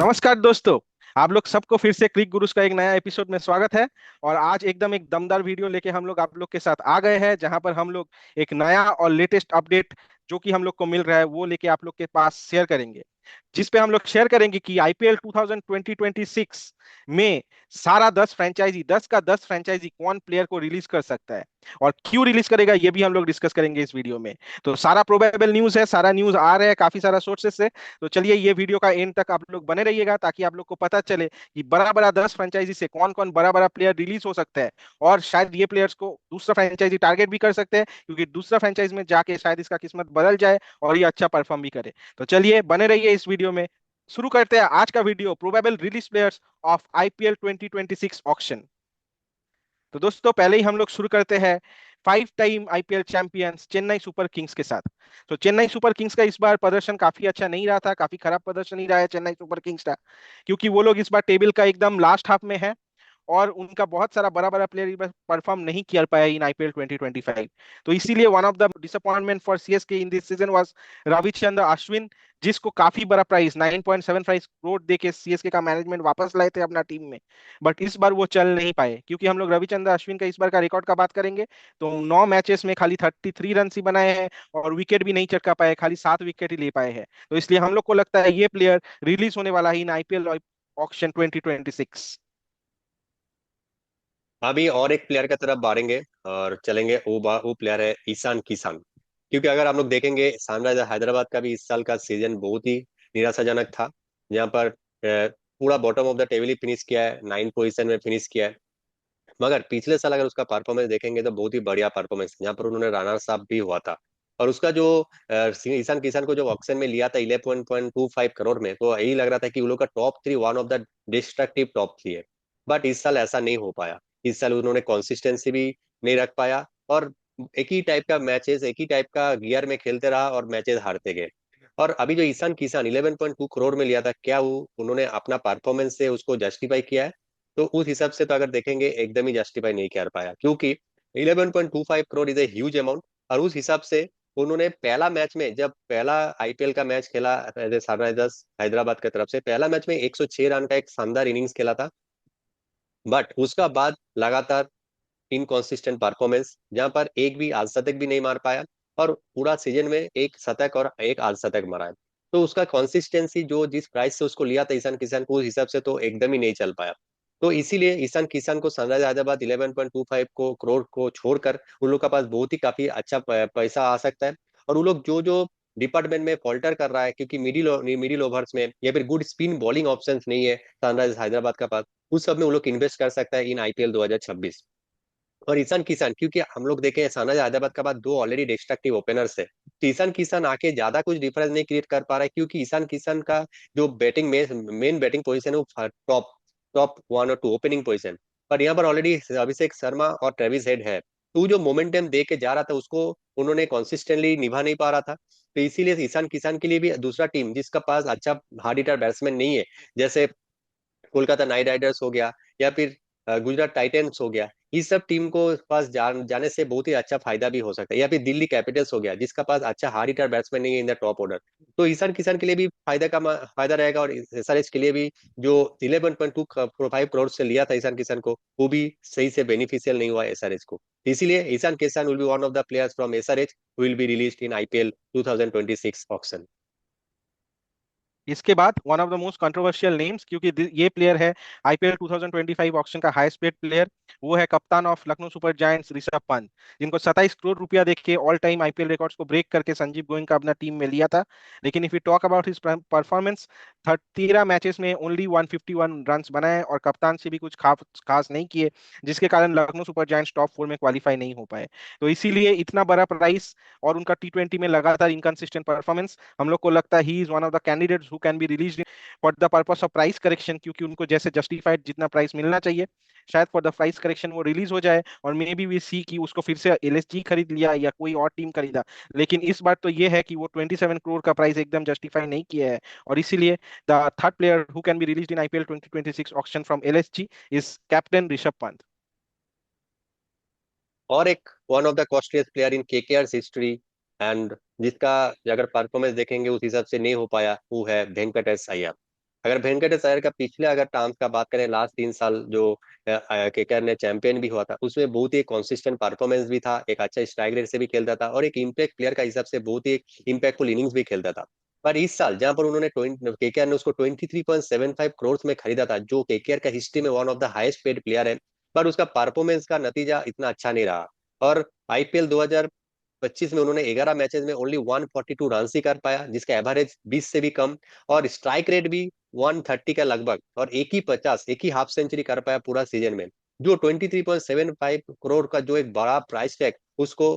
नमस्कार दोस्तों। आप लोग सबको फिर से क्रिक गुरुस का एक नया एपिसोड में स्वागत है। और आज एकदम एक दमदार वीडियो लेके हम लोग आप लोग के साथ आ गए हैं, जहां पर हम लोग एक नया और लेटेस्ट अपडेट जो कि हम लोग को मिल रहा है वो लेके आप लोग के पास शेयर करेंगे। जिस पे हम लोग शेयर करेंगे कि आईपीएल 2026 में सारा 10 फ्रेंचाइजी 10 का 10 फ्रेंचाइजी कौन प्लेयर को रिलीज कर सकता है और क्यों रिलीज करेगा, ये भी हम लोग डिस्कस करेंगे इस वीडियो में। तो सारा प्रोबेबल न्यूज है, सारा न्यूज आ रहा है काफी सारा सोर्सेस से। तो चलिए ये वीडियो का एंड तक आप लोग बने रहिएगा, ताकि आप लोग को पता चले कि बड़ा बड़ा 10 फ्रेंचाइजी से कौन कौन बड़ा बड़ा प्लेयर रिलीज हो सकता है। और शायद ये प्लेयर्स को दूसरा फ्रेंचाइजी टारगेट भी कर सकते हैं, क्योंकि दूसरा फ्रेंचाइज में जाके शायद इसका किस्मत बदल जाए और ये अच्छा परफॉर्म भी करे। तो चलिए बने रहिए इस वीडियो में। शुरू करते हैं आज का video, probable release players of IPL 2026 auction. तो दोस्तों पहले ही हम लोग शुरू करते हैं 5 time IPL champions Chennai super Kings के साथ। तो चेन्नई सुपर किंग्स का इस बार प्रदर्शन काफी अच्छा नहीं रहा था, काफी खराब प्रदर्शन ही रहा है चेन्नई सुपर किंग्स का, क्योंकि वो लोग इस बार टेबल का एकदम लास्ट हाफ में है और उनका बहुत सारा बड़ा बड़ा प्लेयर परफॉर्म नहीं कर पाया इन आईपीएल 2025। तो इसीलिए one of the disappointment for CSK in this season was Ravichandra Ashwin, जिसको काफी बड़ा प्राइस 9.75 करोड़ दे के सीएसके का मैनेजमेंट वापस लाए थे अपना टीम में। बट इस बार वो चल नहीं पाए, क्योंकि हम लोग रविचंद्र अश्विन का इस बार का रिकॉर्ड का बात करेंगे तो 9 मैचेस में खाली 33 रन ही बनाए हैं और विकेट भी नहीं चटका पाए, खाली 7 विकेट ही ले पाए हैं। तो इसलिए हम लोग को लगता है ये प्लेयर रिलीज होने वाला है इन आईपीएल ऑक्शन 2026। अभी और एक प्लेयर की तरफ बढ़ेंगे और चलेंगे। वो प्लेयर है ईशान किसान। क्योंकि अगर हम लोग देखेंगे सनराइजर हैदराबाद का भी इस साल का सीजन बहुत ही निराशाजनक था। जहाँ पर पूरा bottom of the table he finish किया है, 9 पोजीशन में फिनिश किया है। मगर पिछले साल अगर उसका परफॉर्मेंस देखेंगे तो बहुत ही बढ़िया परफॉर्मेंस, जहाँ पर उन्होंने रनर्स अप भी हुआ था। और उसका जो ईशान किसान को जो ऑक्शन में लिया था 11.25 करोड़ में, तो यही लग रहा था कि उन लोग का top 3 one of the destructive top 3 है। बट इस साल ऐसा नहीं हो पाया। इस साल उन्होंने कंसिस्टेंसी भी नहीं रख पाया और एक ही टाइप का मैचेस, एक ही टाइप का गियर में खेलते रहा और मैचेस हारते गए। और अभी जो ईशान किसान 11.2 करोड़ में लिया था, क्या वो उन्होंने अपना परफॉर्मेंस से उसको जस्टिफाई किया है? तो उस हिसाब से तो अगर देखेंगे एकदम ही जस्टिफाई नहीं कर पाया, क्योंकि 11.25 crore is a huge amount. और उस हिसाब से उन्होंने पहला मैच में, जब पहला आईपीएल का मैच खेला सनराइजर्स हैदराबाद की तरफ से, पहला मैच में 106 रन का एक शानदार इनिंग्स खेला था। बट उसका बाद लगातार इनकॉन्सिस्टेंट परफॉर्मेंस, जहां पर एक भी अर्धशतक भी नहीं मार पाया। और पूरा सीजन में एक शतक और एक अर्धशतक मारा है। तो उसका कंसिस्टेंसी जो जिस प्राइस से उसको लिया था ईशान किसान को, उस हिसाब से तो एकदम ही नहीं चल पाया। तो इसीलिए ईशान किसान को सनराइजर हैदराबाद 11.25 को करोड़ को छोड़कर उन लोग के पास बहुत ही काफी अच्छा पैसा आ सकता है। और उन लोग जो जो डिपार्टमेंट में फॉल्टर कर रहा है, क्योंकि मिडिल ओवर्स में या फिर गुड स्पिन बॉलिंग ऑप्शंस नहीं है सनराइजर्स हैदराबाद का पास, उस सब में वो लोग इन्वेस्ट कर सकता है इन आईपीएल 2026। और ईशान किसान, क्योंकि हम लोग देखे हैं सनराइजर हैदराबाद के बाद दो ऑलरेडी डिस्ट्रक्टिव ओपनर्स है, तो ईशान किसान आके ज्यादा कुछ डिफरेंस नहीं क्रिएट कर पा रहा है, क्योंकि ईशान किसान का जो बैटिंग में मेन बैटिंग पोजीशन है वो टॉप टॉप 1 और 2 ओपनिंग पोजीशन। पर यहाँ पर ऑलरेडी अभिषेक शर्मा और ट्रेविस हेड है। तो जो मोमेंटम दे के जा रहा था उसको उन्होंने कंसिस्टेंटली निभा नहीं पा रहा था। तो इसीलिए ईशान किसान के लिए भी दूसरा टीम जिसका पास अच्छा हार्ड हिटर बैट्समैन नहीं है, जैसे कोलकाता नाइट राइडर्स हो गया या फिर गुजरात टाइटंस हो गया, इस सब टीम को पास जाने से बहुत ही अच्छा फायदा भी हो सकता है। या फिर दिल्ली कैपिटल्स हो गया, जिसका पास अच्छा हार्ड हिटर बैट्समैन नहीं है इन द टॉप ऑर्डर। तो ईशान किसान के लिए भी फायदा रहेगा। और एसआरएच के लिए भी जो 11.25 करोड़ से लिया था ईशान किसान को, वो भी सही से बेनिफिशियल नहीं हुआ एसआरएच को। इसीलिए ईशान किसान will be one of the players from SRH will be release in IPL 2026 auction. इसके बाद one of the most controversial names, क्योंकि ये प्लेयर है आईपीएल 2025 ऑक्शन का हाईएस्ट पेड प्लेयर, वो है कप्तान of Lucknow super giants Rishabh Pant, जिनको 27 करोड़ रुपया देके ऑल टाइम आईपीएल रिकॉर्ड्स को ब्रेक करके संजीव गोइंग का अपना टीम में लिया था। लेकिन if you talk about his performance, 13 matches में ओनली 151 रन बनाए और कप्तान से भी कुछ खास खास नहीं किए, जिसके कारण लखनऊ सुपर जायंट्स टॉप 4 में क्वालिफाई नहीं हो पाए। तो इसीलिए इतना बड़ा प्राइस और उनका टी20 में लगातार इनकंसिस्टेंट परफॉर्मेंस, हम लोग को लगता है ही is one of the candidates who can be released for the purpose of price correction, क्योंकि उनको जैसे जस्टिफाइड जितना प्राइस मिलना चाहिए, शायद फॉर द प्राइस करेक्शन वो रिलीज हो जाए और मे बी वी सी कि उसको फिर से एलएसजी खरीद लिया या कोई और टीम खरीदा। लेकिन इस बार तो ये है कि वो 27 करोड़ का प्राइस एकदम जस्टिफाई नहीं किया है, और इसीलिए the third player who can B released in IPL 2026 auction from LSG is captain Rishabh Pant. और एक one of the costliest player in KKR history, and जिसका अगर परफॉर्मेंस देखेंगे उस हिसाब से नहीं हो पाया, वो है वेंकटेश अय्यर। अगर वेंकटेश अय्यर का पिछले अगर टर्म्स का बात करें, लास्ट 3 साल जो केकेआर ने चैंपियन भी हुआ था, उसमें बहुत ही कॉन्सिस्टेंट परफॉर्मेंस भी था, एक अच्छा स्ट्राइक रेट से भी खेलता था और एक इम्पैक्ट प्लेयर का हिसाब से बहुत ही इम्पैक्टफुल इनिंग्स भी खेलता था। पर इस साल जहां पर उन्होंने केकेआर ने उसको 23.75 करोड़ में खरीदा था, जो केकेआर का हिस्ट्री में one of the highest paid player है, पर उसका परफॉर्मेंस का नतीजा इतना अच्छा नहीं रहा। और आईपीएल 2025 में उन्होंने 11 मैचेस में ओनली 142 रन ही कर पाया, जिसका एवरेज 20 से भी कम, और स्ट्राइक रेट भी 130 का लगभग, और एक ही हाफ सेंचुरी कर पाया पूरा सीजन में। जो 23.75 करोड़ का जो एक बड़ा प्राइस टैग, उसको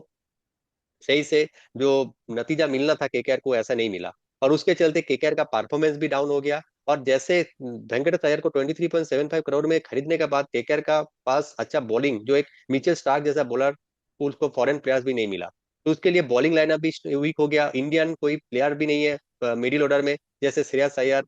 सही से जो नतीजा मिलना था केकेआर को, ऐसा नहीं मिला, और उसके चलते केकेआर का परफॉर्मेंस भी डाउन हो गया। और जैसे वेंकटेश अय्यर को 23.75 करोड़ में खरीदने के बाद केकेआर का पास अच्छा बॉलिंग, जो एक मिचेल स्टार्क जैसा बॉलर, उसको फॉरेन प्लेयर्स भी नहीं मिला, तो उसके लिए बॉलिंग लाइनअप भी वीक हो गया। इंडियन कोई प्लेयर भी नहीं है मिडिल ऑर्डर में, जैसे श्रेयस अय्यर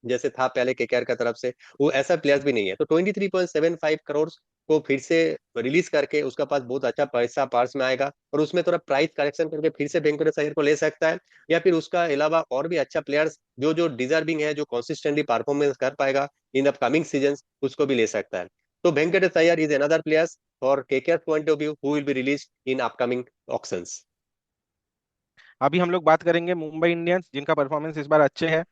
जैसे था पहले केकेआर का तरफ से, वो ऐसा प्लेयर्स भी नहीं है। तो 23.75 करोड़ को फिर से रिलीज करके उसका पास बहुत अच्छा पैसा पार्स में आएगा, और उसमें थोड़ा प्राइस करेक्शन करके फिर से वेंकटेश अय्यर को ले सकता है, या फिर उसका अलावा और भी अच्छा प्लेयर्स जो जो डिजर्विंग है, जो कंसिस्टेंटली परफॉर्मेंस कर पाएगा इन अपकमिंग सीजन, उसको भी ले सकता है। तो Venkatesh Iyer is another players for KKR point of view who will be release in upcoming auctions. अभी हम लोग बात करेंगे मुंबई इंडियंस, जिनका परफॉर्मेंस इस बार अच्छे है,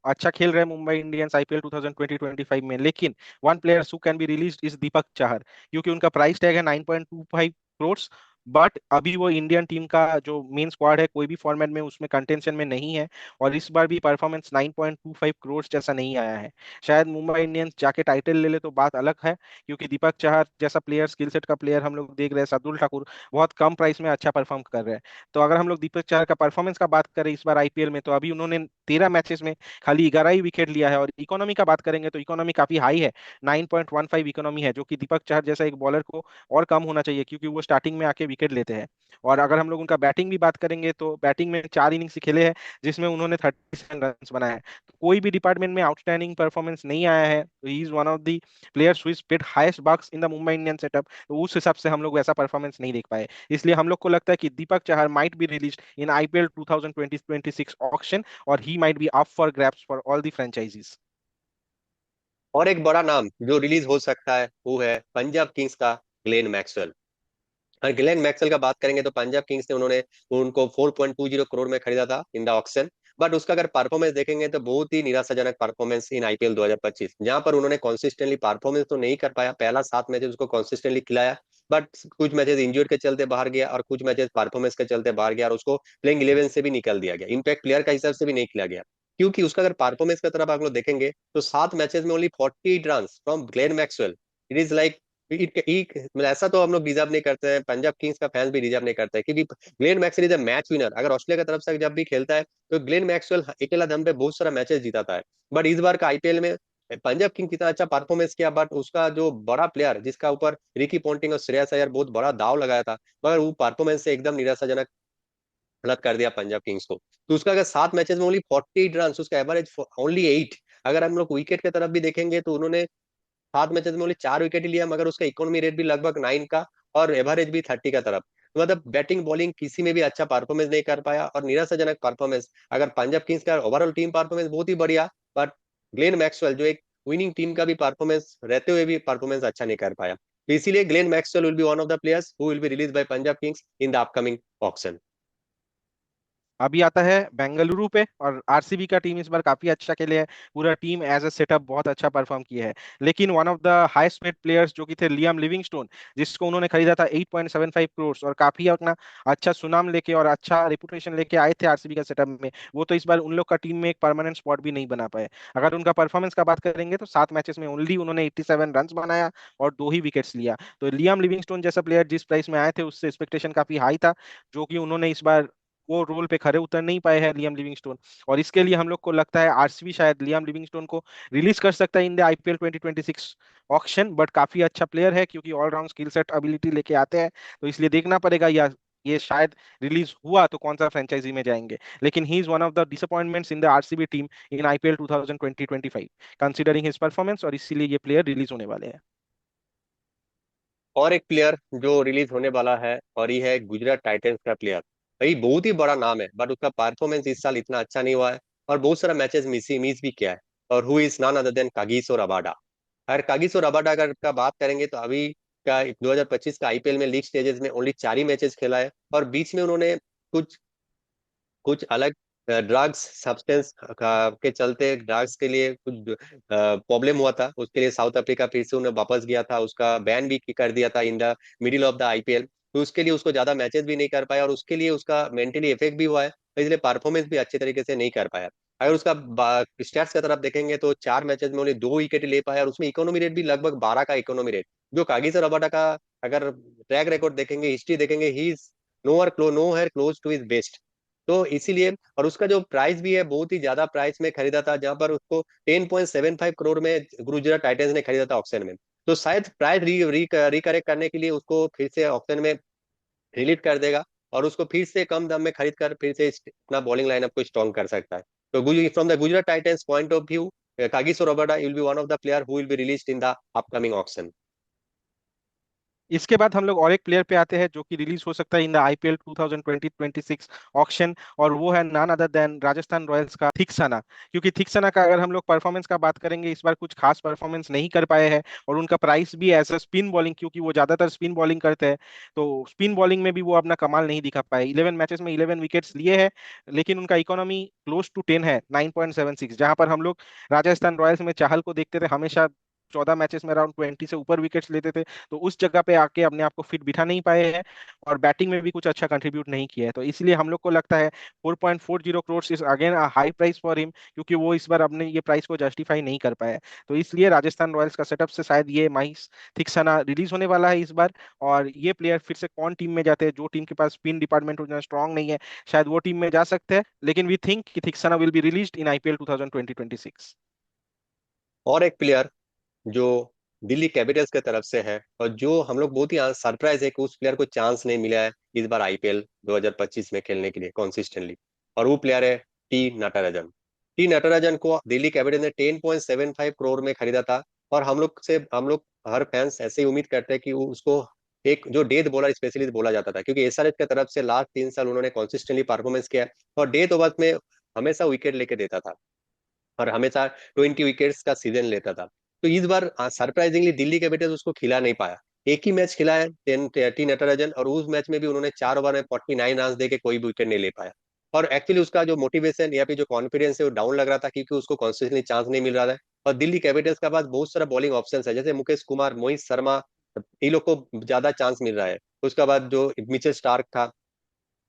अच्छा खेल रहे हैं मुंबई इंडियंस आईपीएल 2020-25 में। लेकिन one player who can be release is Deepak Chahar, क्योंकि उनका प्राइस टैग है 9.25 करोड़। बट अभी वो इंडियन टीम का जो मेन स्क्वाड है, कोई भी फॉर्मेट में उसमें कंटेंशन में नहीं है, और इस बार भी परफॉर्मेंस 9.25 करोड़ जैसा नहीं आया है। शायद मुंबई इंडियंस जाके टाइटल ले ले तो बात अलग है, क्योंकि दीपक चाहर जैसा प्लेयर, स्किल सेट का प्लेयर हम लोग देख रहे हैं, शार्दुल ठाकुर बहुत कम प्राइस में अच्छा परफॉर्म कर रहे हैं। तो अगर हम लोग दीपक चाहर का परफॉर्मेंस का बात करें इस बार आईपीएल में, तो अभी उन्होंने 13 मैचेस में खाली 11 ही विकेट लिया है। और इकोनॉमी का बात करेंगे तो इकोनॉमी काफी हाई है, 9.15 इकोनॉमी है, जो कि दीपक चाहर जैसा एक बॉलर को और कम होना चाहिए, क्योंकि वो स्टार्टिंग में आके विकेट लेते हैं। और अगर हम लोग उनका बैटिंग भी बात करेंगे, तो बैटिंग में 4 इनिंग्स खेले हैं, जिसमें उन्होंने 37 रन बनाए हैं। तो कोई भी डिपार्टमेंट में आउटस्टैंडिंग परफॉर्मेंस नहीं आया है, तो he is one of the players who is paid highest bucks in the Mumbai Indians setup. तो उस हिसाब से हम लोग वैसा परफॉर्मेंस नहीं देख पाए, इसलिए हम लोग को लगता है कि Deepak Chahar might be release in IPL 2020-26 auction, और he might be up for grabs for all the franchises. और एक बड़ा नाम जो रिलीज हो सकता है वो है पंजाब किंग्स का ग्लेन मैक्सवेल। और ग्लेन मैक्सवेल का बात करेंगे तो पंजाब किंग्स ने उन्होंने उनको 4.20 करोड़ में खरीदा था इन द ऑक्शन। बट उसका अगर परफॉर्मेंस देखेंगे तो बहुत ही निराशाजनक परफॉर्मेंस इन आईपीएल 2025, जहां पर उन्होंने कंसिस्टेंटली परफॉर्मेंस तो नहीं कर पाया, पहला 7 मैचेस उसको कंसिस्टेंटली खिलाया, बट कुछ मैचेस इंजर्ड के चलते बाहर गया, और कुछ मैचेस परफॉर्मेंस के चलते बाहर गया, और उसको प्लेइंग 11 से भी निकल दिया गया, इम्पैक्ट प्लेयर का हिसाब से भी नहीं खिला गया। क्योंकि उसका अगर परफॉर्मेंस की तरफ आप लोग देखेंगे तो 7 मैचेस में only 48 run from Glenn Maxwell. It is like मतलब ऐसा तो हम लोग डिजर्व नहीं करते हैं, पंजाब किंग्स का फैंस भी डिजर्व नहीं करते हैं, क्योंकि Glenn Maxwell is a match winner. अगर ऑस्ट्रेलिया की तरफ से जब भी खेलता है तो ग्लेन मैक्सवेल अकेला दम पे बहुत सारा मैचेस जीताता है। बट इस बार का आईपीएल में पंजाब किंग्स इतना अच्छा परफॉर्मेंस किया, बट उसका जो बड़ा प्लेयर जिसका ऊपर रिकी पॉन्टिंग और श्रेयस अय्यर बहुत बड़ा दाव लगाया था, मगर वो परफॉर्मेंस से एकदम निराशाजनक गलत कर दिया पंजाब किंग्स को। तो उसका अगर 7 मैचेस में ओनली 48 रन, उसका एवरेज ओनली 8। अगर हम लोग विकेट की तरफ भी देखेंगे तो उन्होंने 7 मैचेस में ओनली 4 विकेट ही लिया, मगर उसका इकोनॉमी रेट भी लगभग 9 का, और एवरेज भी 30 का तरफ। तो मतलब बैटिंग बॉलिंग किसी में भी अच्छा परफॉर्मेंस नहीं कर पाया, और निराशाजनक परफॉर्मेंस। अगर पंजाब किंग्स का ओवरऑल टीम परफॉर्मेंस बहुत ही बढ़िया, बट ग्लेन मैक्सवेल जो एक विनिंग टीम का भी परफॉर्मेंस रहते हुए भी परफॉर्मेंस अच्छा नहीं कर पाया। तो इसीलिए Glenn Maxwell will be one of the players who will be release by Punjab kings in the upcoming auction. अभी आता है बेंगलुरु पे, और आरसीबी का टीम इस बार काफी अच्छा खेले है। पूरा टीम एज अ सेटअप बहुत अच्छा परफॉर्म किया है। लेकिन one of the highest paid players जो कि थे लियाम लिविंगस्टोन, जिसको उन्होंने खरीदा था 8.75 करोड़, और काफी अपना अच्छा सुनाम लेके और अच्छा रिपुटेशन लेके आए थे आरसीबी का सेटअप में, वो तो इस बार उन लोग का टीम में एक परमानेंट स्पॉट भी नहीं बना पाए। अगर उनका परफॉर्मेंस का बात करेंगे तो 7 मैचेस में ओनली उन्होंने 87 रन बनाया और 2 ही विकेट्स लिया। तो लियाम लिविंगस्टोन जैसा प्लेयर जिस प्राइस में आए थे, उससे एक्सपेक्टेशन काफी हाई था, जो कि उन्होंने इस बार वो रोल पे खरे उतर नहीं पाए हैं लियाम लिविंगस्टोन। और इसके लिए हम लोग को लगता है आरसीबी शायद लियाम लिविंगस्टोन को रिलीज कर सकता है in the IPL 2026 auction. But काफी अच्छा प्लेयर है, क्योंकि ऑलराउंड स्किल सेट एबिलिटी लेके आते हैं, तो इसलिए देखना पड़ेगा या ये शायद रिलीज हुआ तो कौन सा फ्रेंचाइजी में जाएंगे। लेकिन ही is one of the disappointments in the RCB team in IPL 2020-25 considering his performance, और इसीलिए ये प्लेयर रिलीज होने वाले हैं। और एक प्लेयर जो रिलीज होने वाला है, और ये है गुजरात टाइटंस का प्लेयर। भाई बहुत ही बड़ा नाम है, बट उसका परफॉर्मेंस इस साल इतना अच्छा नहीं हुआ है, और बहुत सारा मैचेस मिस भी किया है। और who is none other than Kagiso Rabada. अगर कागिसो रबाडा अगर का बात करेंगे तो अभी का 2025 का आईपीएल में लीग स्टेजेस में ओनली 4 ही मैचेस खेला है, और बीच में उन्होंने कुछ कुछ अलग ड्रग्स सब्सटेंस के चलते ड्रग्स के लिए कुछ प्रॉब्लम हुआ था, उसके लिए साउथ अफ्रीका फिर से उन्हें वापस गया था, उसका बैन भी कर दिया था in the middle of the IPL. तो उसके लिए उसको ज्यादा मैचेस भी नहीं कर पाया, और उसके लिए उसका मेंटली इफेक्ट भी हुआ है, तो इसलिए परफॉर्मेंस भी अच्छे तरीके से नहीं कर पाया। अगर उसका स्टैट्स की तरफ देखेंगे तो 4 मैचेस में उन्हें 2 विकेट ले पाया, और उसमें इकोनॉमी रेट भी लगभग 12 का इकोनॉमी रेट, जो कागिसो रबाडा का अगर ट्रैक रिकॉर्ड देखेंगे, हिस्ट्री देखेंगे, he is nowhere close to his best. तो इसीलिए, और उसका जो प्राइस भी है बहुत ही ज्यादा प्राइस में खरीदा था, जहां पर उसको 10.75 करोड़ में गुजरात टाइटंस ने खरीदा था ऑक्शन में। तो शायद प्राइस रिकरेक्ट करने के लिए उसको फिर से ऑक्शन में रिलीज कर देगा, और उसको फिर से कम दाम में खरीद कर फिर से अपना बॉलिंग लाइनअप को स्ट्रॉन्ग कर सकता है। तो from the Gujarat Titans point of view, Kagiso Rabada will be one of the player who will be released in the upcoming auction. इसके बाद हम लोग और एक प्लेयर पे आते हैं जो कि रिलीज हो सकता है इन द आईपीएल 2020-26 ऑक्शन, और वो है नान अदर देन राजस्थान रॉयल्स का थिक्सना। क्योंकि थिक्सना का अगर हम लोग परफॉर्मेंस का बात करेंगे, इस बार कुछ खास परफॉर्मेंस नहीं कर पाए हैं, और उनका प्राइस भी एज अ स्पिन बॉलिंग, क्योंकि वो ज्यादातर स्पिन बॉलिंग करते हैं, तो स्पिन बॉलिंग में भी वो अपना कमाल नहीं दिखा पाए। 11 मैचेस में 11 विकेट्स लिए हैं, लेकिन उनका इकोनॉमी क्लोज टू 10 है, 9.76, जहां पर हम लोग राजस्थान रॉयल्स में चाहल को देखते थे हमेशा 14 मैचेस में अराउंड 20 से ऊपर विकेट्स लेते थे। तो उस जगह पे आके अपने आप को फिट बिठा नहीं पाए हैं, और बैटिंग में भी कुछ अच्छा कंट्रीब्यूट नहीं किया है। तो इसलिए हम लोग को लगता है 4.40 crore is again a high price for him, क्योंकि वो इस बार अपने ये प्राइस को जस्टिफाई नहीं कर पाया है। तो इसलिए राजस्थान रॉयल्स का सेटअप से शायद ये माहिस थिक्सना रिलीज होने वाला है इस बार। और ये प्लेयर फिर से कौन टीम में जाते हैं, जो टीम के पास स्पिन डिपार्टमेंट उतना स्ट्रांग नहीं है, शायद वो टीम में जा सकते हैं। लेकिन वी थिंक कि Theekshana will be released in IPL 2020-26। और एक प्लेयर जो दिल्ली कैपिटल्स की तरफ से है, और जो हम लोग बहुत ही सरप्राइज है कि उस प्लेयर को चांस नहीं मिला है इस बार आईपीएल 2025 में खेलने के लिए कंसिस्टेंटली, और वो प्लेयर है टी नटराजन। टी नटराजन को दिल्ली कैपिटल ने 10.75 करोड़ में खरीदा था, और हम लोग हर फैंस ऐसे ही उम्मीद करते हैं कि वो उसको एक जो डेथ बॉलर स्पेशलिस्ट बोला जाता था, क्योंकि एसआरएच की तरफ से लास्ट 3 साल उन्होंने कंसिस्टेंटली परफॉर्मेंस किया है, और डेथ ओवर्स में हमेशा विकेट लेके देता था, और हमेशा 20 विकेट्स का सीजन लेता था। तो इस बार सरप्राइजिंगली दिल्ली कैपिटल्स उसको खिला नहीं पाया। एक ही मैच खिला है टी नटराजन, और उस मैच में भी उन्होंने 4 ओवर में 49 रन दे के कोई विकेट नहीं ले पाया। और एक्चुअली उसका जो मोटिवेशन या फिर जो कॉन्फिडेंस है वो डाउन लग रहा था, क्योंकि उसको कॉन्स्टिट्यूशनली चांस नहीं मिल रहा था। और दिल्ली कैपिटल्स के पास बहुत सारा बॉलिंग ऑप्शन है, जैसे मुकेश कुमार, मोहित शर्मा, इन लोग को ज्यादा चांस मिल रहा है। उसके बाद जो मिचेल स्टार्क था,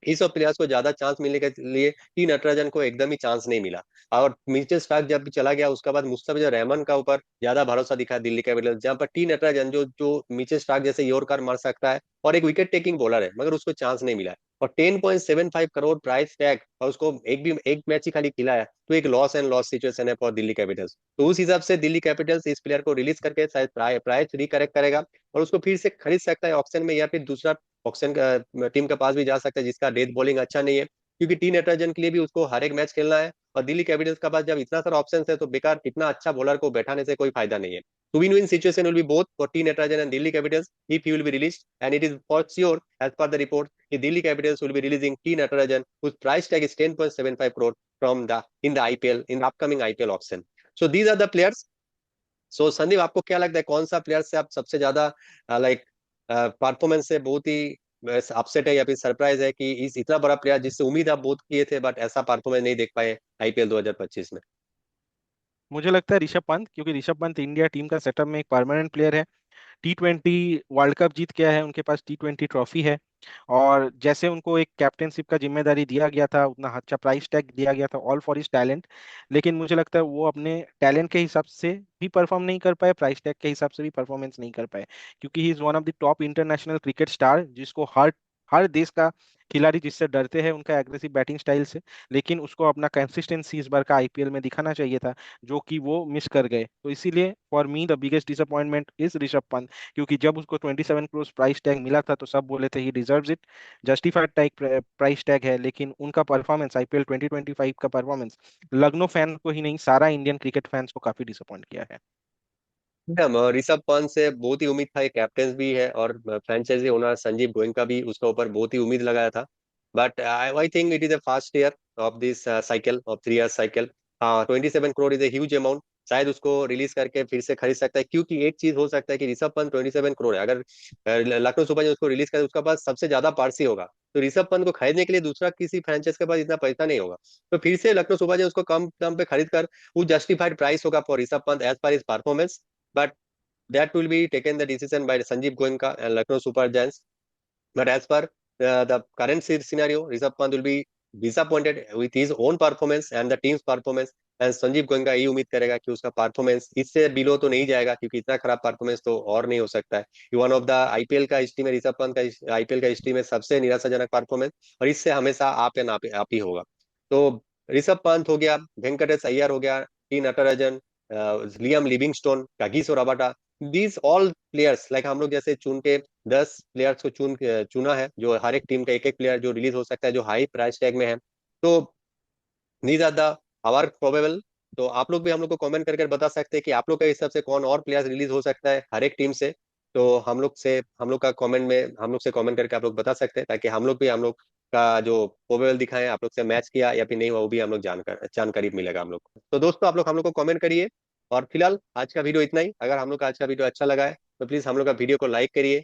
इस सब प्लेयर्स को ज्यादा चांस मिलने के लिए टी नटराजन को एकदम ही चांस नहीं मिला। और मिचेल स्टार्क जब भी चला गया, उसके बाद मुस्तफिजुर रहमान का ऊपर ज्यादा भरोसा दिखा दिल्ली कैपिटल्स, जहां पर टी नटराजन जो जो मिचेल स्टार्क जैसे यॉर्कर मार सकता है और एक विकेट टेकिंग बॉलर है, मगर उसको चांस नहीं मिला है। और 10.75 करोड़ प्राइस टैग, और उसको एक मैच ही खाली खिला है, तो एक लॉस एंड लॉस सिचुएशन है फॉर दिल्ली कैपिटल्स। तो उस हिसाब से दिल्ली कैपिटल्स इस प्लेयर को रिलीज करके शायद प्राइस रिकरेक्ट करेगा, और उसको फिर से खरीद सकता है ऑक्शन में, या फिर दूसरा ऑक्शन का टीम के पास भी जा सकता है जिसका डेथ बॉलिंग अच्छा नहीं है, क्योंकि टी नटराजन के लिए भी उसको हर एक मैच खेलना है। और दिल्ली कैपिटल्स के पास जब इतना सारा ऑप्शन है, तो बेकार इतना अच्छा बॉलर को बैठाने से कोई फायदा नहीं है। तो win win situation will be both for T Natarajan and Delhi Capitals if he will be released, and it is for sure as per the report कि Delhi Capitals will be releasing T Natarajan whose price tag is 10.75 crore from the in the IPL in the upcoming IPL auction. So these are the players. सो संदीप, आपको क्या लगता है कौन सा player से आप सबसे ज्यादा लाइक परफॉर्मेंस से बहुत ही अपसेट है, या फिर सरप्राइज है कि इस इतना बड़ा प्लेयर जिससे उम्मीद आप बहुत किए थे बट ऐसा परफॉर्मेंस नहीं देख पाए आईपीएल 2025 में? मुझे लगता है ऋषभ पंत, क्योंकि ऋषभ पंत इंडिया टीम का सेटअप में एक परमानेंट प्लेयर है। T20 वर्ल्ड कप जीत गया है, उनके पास T20 ट्रॉफी है, और जैसे उनको एक कैप्टेनशिप का जिम्मेदारी दिया गया था, उतना अच्छा प्राइस टैग दिया गया था, ऑल फॉर हिज टैलेंट। लेकिन मुझे लगता है वो अपने टैलेंट के हिसाब से भी परफॉर्म नहीं कर पाए, प्राइस टैग के हिसाब से भी परफॉर्मेंस नहीं कर पाए, क्योंकि ही is one of the top international cricket star, जिसको हर हर देश का खिलाड़ी जिससे डरते हैं उनका एग्रेसिव बैटिंग स्टाइल से। लेकिन उसको अपना कंसिस्टेंसी इस बार का आईपीएल में दिखाना चाहिए था, जो कि वो मिस कर गए। तो इसीलिए for me the biggest disappointment is Rishabh Pant, क्योंकि जब उसको 27 करोड़ प्राइस टैग मिला था तो सब बोले थे ही deserves it, justified type price tag है। लेकिन उनका परफॉर्मेंस आईपीएल 2025 का परफॉर्मेंस लखनऊ फैन को ही नहीं, सारा इंडियन क्रिकेट फैंस को काफी डिसअपॉइंट किया है। ऋषभ पंत से बहुत ही उम्मीद था, कैप्टन भी है, और फ्रेंचाइजी ओनर संजीव गोयनका भी उसके ऊपर बहुत ही उम्मीद लगाया था। But I think it is a fast year of this cycle of 3 year cycle, हाँ, 27 crore is a huge amount. शायद उसको रिलीज करके फिर से खरीद सकता है, क्योंकि एक चीज हो सकता है कि ऋषभ पंत 27 करोड़ है, अगर लखनऊ सुपर जायंट्स उसको रिलीज करे उसका पास सबसे ज्यादा पारसी होगा, तो ऋषभ पंत को खरीदने के लिए दूसरा किसी फ्रेंचाइज के पास इतना पैसा नहीं होगा। तो फिर से लखनऊ सुपर जायंट्स उसको कम दाम पे खरीद कर, वो जस्टिफाइड प्राइस होगा for Rishabh Pant as per his performance. But that will be taken the decision by Sanjiv Goenka and Lucknow super giants. But as per the current scenario, Rishabh Pant will be disappointed with his own performance and the team's performance. And Sanjeev Goenka यही उम्मीद करेगा कि उसका performance इससे below तो नहीं जाएगा, क्योंकि इतना खराब परफॉर्मेंस तो और नहीं हो सकता है। वन ऑफ द आईपीएल का हिस्ट्री में, ऋषभ पंत का आईपीएल का हिस्ट्री में सबसे निराशाजनक परफॉर्मेंस, और इससे हमेशा आप एंड आप ही होगा। तो ऋषभ पंत हो गया, वेंकटेश अय्यर हो गया, T Natarajan, Liam Livingstone, Kagiso Rabada, these all players like हम लोग जैसे चुन के 10 प्लेयर्स को चुना है, जो हर एक टीम का एक एक प्लेयर जो रिलीज हो सकता है, जो हाई प्राइस टैग में है। तो these are the our probable. तो आप लोग भी हम लोग को कमेंट करके बता सकते हैं कि आप लोग के हिसाब से कौन और प्लेयर्स रिलीज हो सकता है हर एक टीम से। तो हम लोग का कमेंट में हम लोग से कमेंट करके आप लोग बता सकते हैं, ताकि हम लोग भी हम लोग का जो प्रोबेबल दिखाए आप लोग से मैच किया या फिर नहीं हुआ, वो भी हम लोग जानकारी मिलेगा हम लोग को। तो दोस्तों, आप लोग हम लोग को कमेंट करिए। और फिलहाल आज का वीडियो इतना ही। अगर हम लोग का आज का वीडियो अच्छा लगा है तो प्लीज हम लोग का वीडियो को लाइक करिए,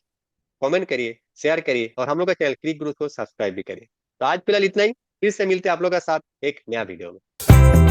कमेंट करिए, शेयर करिए, और हम लोग का चैनल क्रिक गुरु को सब्सक्राइब भी करिए। तो आज फिलहाल इतना ही। फिर से मिलते हैं आप लोग के साथ एक नया वीडियो में।